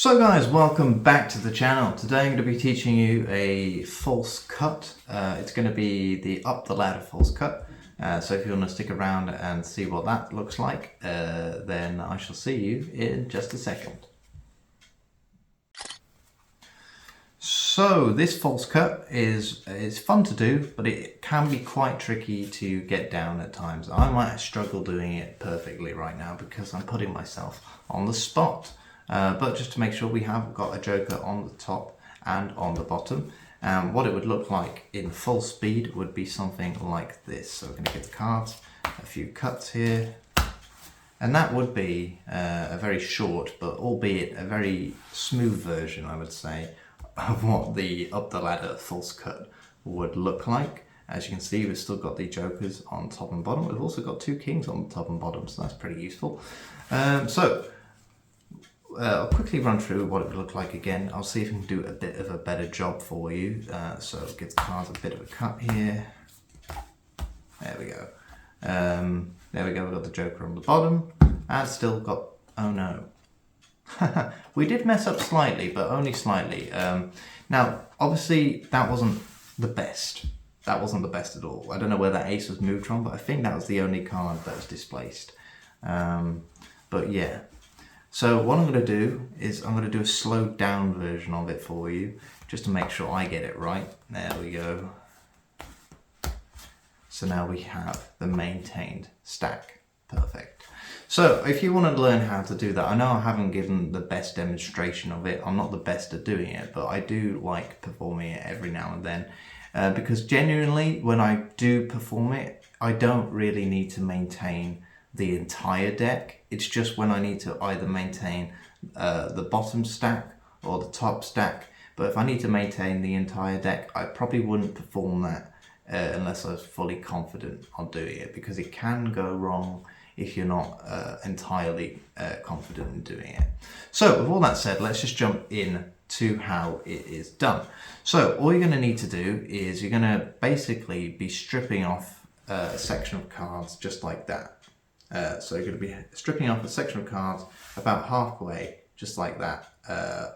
So guys, welcome back to the channel. Today I'm going to be teaching you a false cut. It's going to be the up the ladder false cut. So if you want to stick around and see what that looks like, then I shall see you in just a second. So this false cut is fun to do, but it can be quite tricky to get down at times. I might struggle doing it perfectly right now because I'm putting myself on the spot. But just to make sure, we have got a joker on the top and on the bottom. What it would look like in full speed would be something like this. So we're going to get the cards, a few cuts here, and that would be a very short, but albeit a very smooth version, I would say, of what the up the ladder false cut would look like. As you can see, we've still got the jokers on top and bottom. We've also got two kings on the top and bottom, so that's pretty useful. I'll quickly run through what it would look like again. I'll see if I can do a bit of a better job for you. So give the cards a bit of a cut here. There we go. There we go, we've got the joker on the bottom. And still got, oh no. We did mess up slightly, but only slightly. Now, obviously, that wasn't the best. That wasn't the best at all. I don't know where that ace was moved from, but I think that was the only card that was displaced. But yeah. So what I'm going to do is I'm going to do a slowed down version of it for you, just to make sure I get it right. There we go. So now we have the maintained stack. Perfect. So if you want to learn how to do that, I know I haven't given the best demonstration of it. I'm not the best at doing it, but I do like performing it every now and then. Because genuinely, when I do perform it, I don't really need to maintain the entire deck. It's just when I need to either maintain the bottom stack or the top stack. But if I need to maintain the entire deck, I probably wouldn't perform that unless I was fully confident on doing it, because it can go wrong if you're not entirely confident in doing it. So with all that said, let's just jump in to how it is done. So all you're going to need to do is you're going to basically be stripping off a section of cards just like that. So you're going to be stripping off a section of cards about halfway, just like that,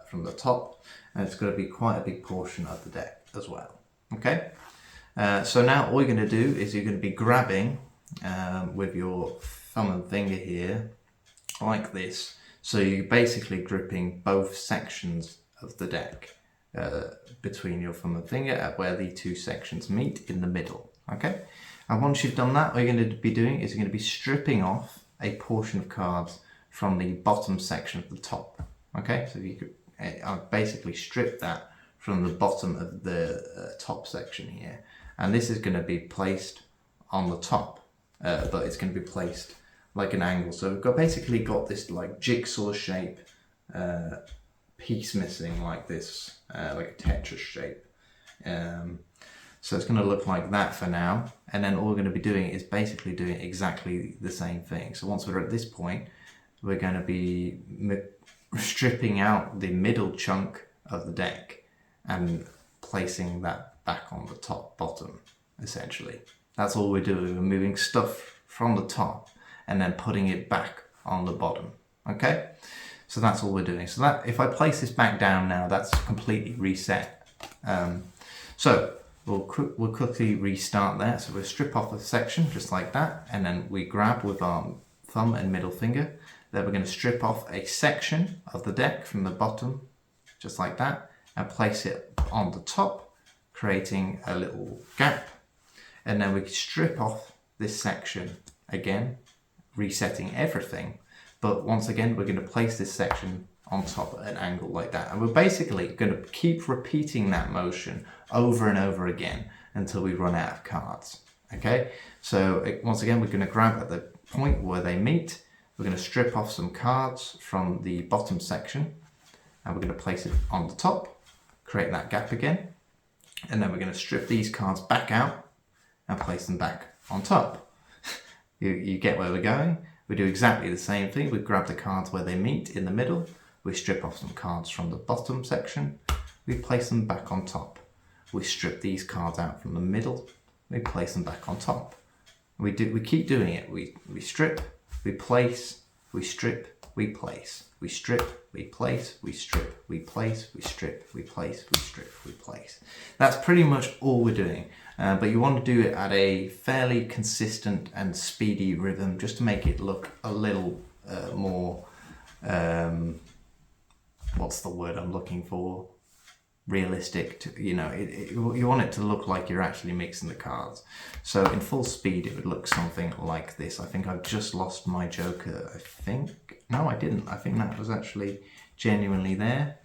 from the top, and it's going to be quite a big portion of the deck as well. Okay, so now all you're going to do is you're going to be grabbing with your thumb and finger here, like this. So you're basically gripping both sections of the deck between your thumb and finger at where the two sections meet in the middle. Okay. And once you've done that, what you're going to be doing is you're going to be stripping off a portion of cards from the bottom section of the top. Okay, so you could basically strip that from the bottom of the top section here. And this is going to be placed on the top, but it's going to be placed like an angle. So we've basically got this like jigsaw shape piece missing like this, like a Tetris shape. So it's going to look like that for now, and then all we're going to be doing is basically doing exactly the same thing. So once we're at this point, we're going to be stripping out the middle chunk of the deck and placing that back on the bottom, essentially. That's all we're doing. We're moving stuff from the top and then putting it back on the bottom. Okay? So that's all we're doing. So that, if I place this back down now, that's completely reset. We'll quickly restart there. So we'll strip off a section just like that, and then we grab with our thumb and middle finger. Then we're going to strip off a section of the deck from the bottom, just like that, and place it on the top, creating a little gap. And then we strip off this section again, resetting everything. But once again, we're going to place this section on top at an angle like that. And we're basically going to keep repeating that motion over and over again until we run out of cards. Okay, so once again, we're going to grab at the point where they meet. We're going to strip off some cards from the bottom section, and we're going to place it on the top, create that gap again. And then we're going to strip these cards back out and place them back on top. You get where we're going? We do exactly the same thing. We grab the cards where they meet in the middle. We strip off some cards from the bottom section. We place them back on top. We strip these cards out from the middle. We place them back on top. We keep doing it. We strip, we place, we strip, we place, we strip, we place, we strip, we place, we strip, we place, we strip, we place. That's pretty much all we're doing. But you want to do it at a fairly consistent and speedy rhythm, just to make it look a little more, what's the word I'm looking for? Realistic. You want it to look like you're actually mixing the cards. So in full speed, it would look something like this. I think I've just lost my joker. No, I didn't. I think that was actually genuinely there.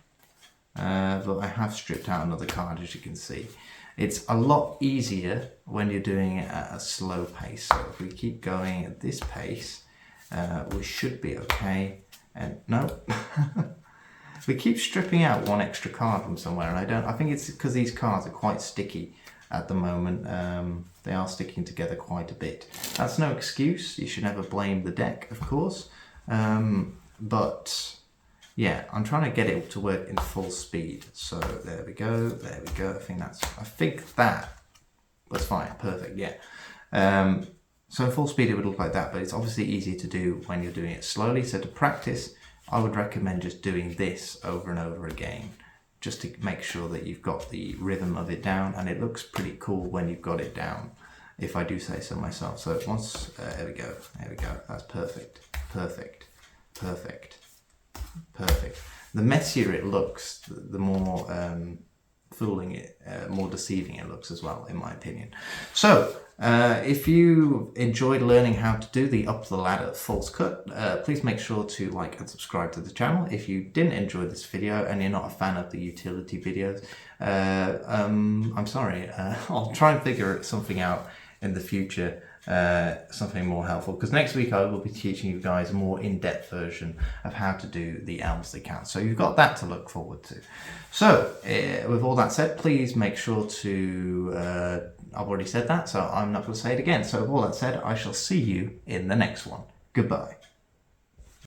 But I have stripped out another card, as you can see. It's a lot easier when you're doing it at a slow pace. So if we keep going at this pace, we should be okay. And no. We keep stripping out one extra card from somewhere, and I think it's because these cards are quite sticky at the moment. They are sticking together quite a bit. That's no excuse. You should never blame the deck, of course. But yeah, I'm trying to get it to work in full speed. So there we go, there we go. I think that was fine, perfect, yeah. So in full speed it would look like that, but it's obviously easier to do when you're doing it slowly. So to practice, I would recommend just doing this over and over again, just to make sure that you've got the rhythm of it down, and it looks pretty cool when you've got it down, if I do say so myself. So once, there we go, that's perfect, perfect, perfect, perfect. The messier it looks, the more fooling it, more deceiving it looks as well, in my opinion. So if you enjoyed learning how to do the up the ladder false cut, please make sure to like and subscribe to the channel. If you didn't enjoy this video and you're not a fan of the utility videos, I'm sorry. I'll try and figure something out in the future, something more helpful, because next week I will be teaching you guys a more in-depth version of how to do the Elmsley count. So you've got that to look forward to. So with all that said, please make sure to I've already said that, so I'm not going to say it again. So with all that said, I shall see you in the next one. Goodbye.